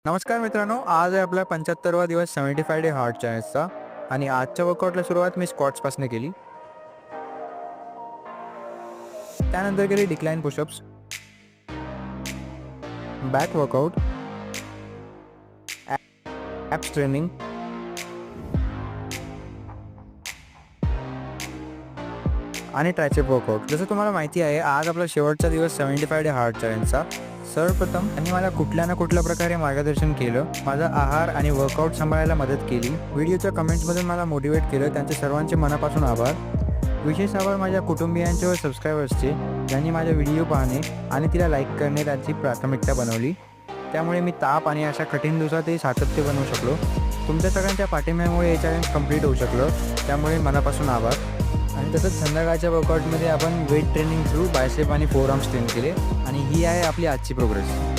नमस्कार मित्रांनो, आज आहे आपला 75वा दिवस 75 डे हार्ट चॅलेंजचा आणि आजच्या वर्कआउटला सुरुवात मी स्क्वॉट्सपासून केली. त्यानंतर केली decline pushups, back workout, apps training आणि ट्रायसेप वर्कआउट. जसं तुम्हाला माहिती आहे, आज आपला शेवटचा दिवस 75 डे हार्ट चॅलेंजचा. सर्वप्रथम त्यांनी मला कुठल्या ना कुठल्या प्रकारे मार्गदर्शन केलं, माझा आहार आणि वर्कआउट सांभाळायला मदत केली, व्हिडिओच्या कमेंट्समधून मला मोटिवेट केलं. त्यांचे सर्वांचे मनापासून आभार. विशेष आभार माझ्या कुटुंबियांचे व सबस्क्रायबर्सचे, ज्यांनी माझे व्हिडिओ पाहणे आणि तिला लाईक करणे त्यांची प्राथमिकता बनवली. त्यामुळे मी ताप आणि अशा कठीण दिवसातही सातत्य बनवू शकलो. तुमच्या सगळ्यांच्या पाठिंब्यामुळे हे चॅलेंज कंप्लीट होऊ शकलं, त्यामुळे मनापासून आभार. आणि तसंच संध्याकाळच्या वर्कआउटमध्ये आपण वेट ट्रेनिंग थ्रू बायसेप आणि फोर आर्म्स ट्रेन केले आणि ही आहे आपली आजची प्रोग्रेस.